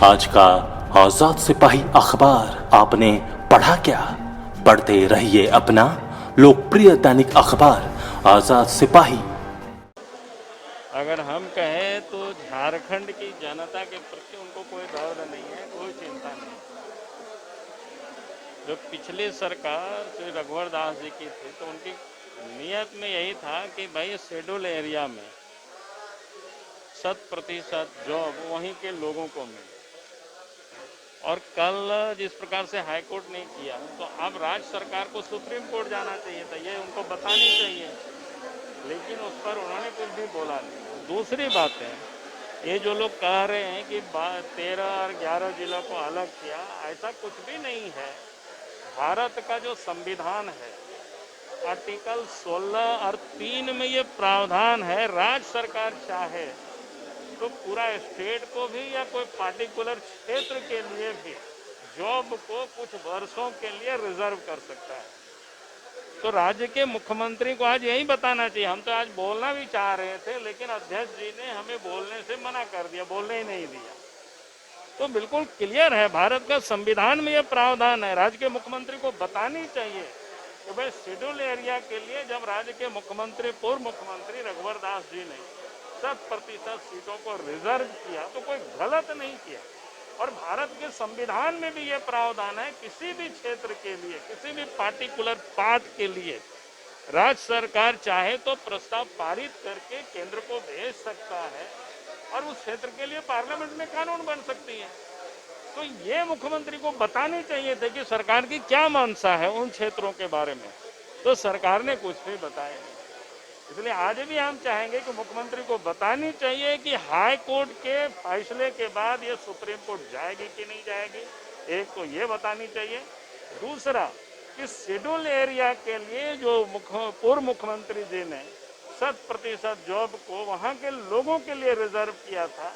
आज का आजाद सिपाही अखबार आपने पढ़ा क्या? पढ़ते रहिए अपना लोकप्रिय दैनिक अखबार आजाद सिपाही। अगर हम कहें तो झारखंड की जनता के प्रति उनको कोई दर्द नहीं है, कोई चिंता नहीं। जो पिछली सरकार श्री रघुवर दास जी की थी तो उनकी नियत में यही था कि भाई शेड्यूल एरिया में 100% जॉब वहीं के लोगों को मिले। और कल जिस प्रकार से हाई कोर्ट ने किया तो अब राज्य सरकार को सुप्रीम कोर्ट जाना चाहिए था, ये उनको बतानी चाहिए, लेकिन उस पर उन्होंने कुछ भी बोला नहीं। दूसरी बात है, ये जो लोग कह रहे हैं कि 13 और 11 जिलों को अलग किया, ऐसा कुछ भी नहीं है। भारत का जो संविधान है, आर्टिकल 16 और 3 में ये प्रावधान है, राज्य सरकार चाहे तो पूरा स्टेट को भी या कोई पार्टिकुलर क्षेत्र के लिए भी जॉब को कुछ वर्षों के लिए रिजर्व कर सकता है। तो राज्य के मुख्यमंत्री को आज यही बताना चाहिए। हम तो आज बोलना भी चाह रहे थे, लेकिन अध्यक्ष जी ने हमें बोलने से मना कर दिया, बोलने ही नहीं दिया। तो बिल्कुल क्लियर है, भारत का संविधान में यह प्रावधान है। राज्य के मुख्यमंत्री को बतानी चाहिए कि भाई शेड्यूल एरिया के लिए जब राज्य के मुख्यमंत्री, पूर्व मुख्यमंत्री रघुवर दास जी ने 100% सीटों को रिजर्व किया तो कोई गलत नहीं किया। और भारत के संविधान में भी यह प्रावधान है, किसी भी क्षेत्र के लिए, किसी भी पार्टिकुलर पार्ट के लिए राज्य सरकार चाहे तो प्रस्ताव पारित करके केंद्र को भेज सकता है और उस क्षेत्र के लिए पार्लियामेंट में कानून बन सकती है। तो ये मुख्यमंत्री को बतानी चाहिए थे कि सरकार की क्या मंशा है उन क्षेत्रों के बारे में, तो सरकार ने कुछ भी बताया नहीं। इसलिए आज भी हम चाहेंगे कि मुख्यमंत्री को बतानी चाहिए कि हाई कोर्ट के फैसले के बाद ये सुप्रीम कोर्ट जाएगी कि नहीं जाएगी, एक तो ये बतानी चाहिए। दूसरा कि शेड्यूल एरिया के लिए जो पूर्व मुख्यमंत्री जी ने 100% जॉब को वहां के लोगों के लिए रिजर्व किया था,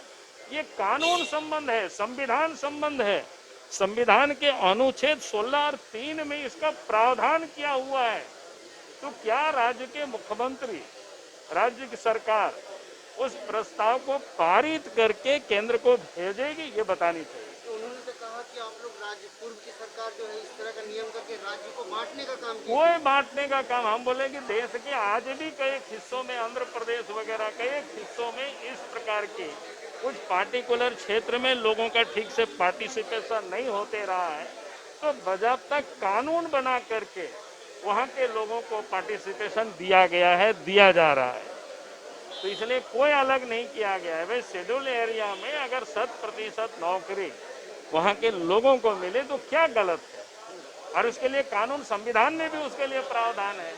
ये कानून संबंध है, संविधान संबंध है। संविधान के अनुच्छेद 16 और 3 में इसका प्रावधान किया हुआ है। तो क्या राज्य के मुख्यमंत्री, राज्य की सरकार उस प्रस्ताव को पारित करके केंद्र को भेजेगी, ये बतानी चाहिए। तो उन्होंने तो कहा कि आप लोग राज्य, पूर्व की सरकार जो है इस तरह का नियम करके राज्य को बांटने का काम किया। कोई बांटने का काम, हम बोले कि देश के आज भी कई हिस्सों में, आंध्र प्रदेश वगैरह कई हिस्सों में इस प्रकार की कुछ पार्टिकुलर क्षेत्र में लोगों का ठीक से पार्टिसिपेशन नहीं होते रहा है, तो बजाबता कानून बना करके वहाँ के लोगों को पार्टिसिपेशन दिया गया है, दिया जा रहा है। तो इसलिए कोई अलग नहीं किया गया है। भाई शेड्यूल एरिया में अगर 100% नौकरी वहाँ के लोगों को मिले तो क्या गलत है, और उसके लिए कानून, संविधान में भी उसके लिए प्रावधान है।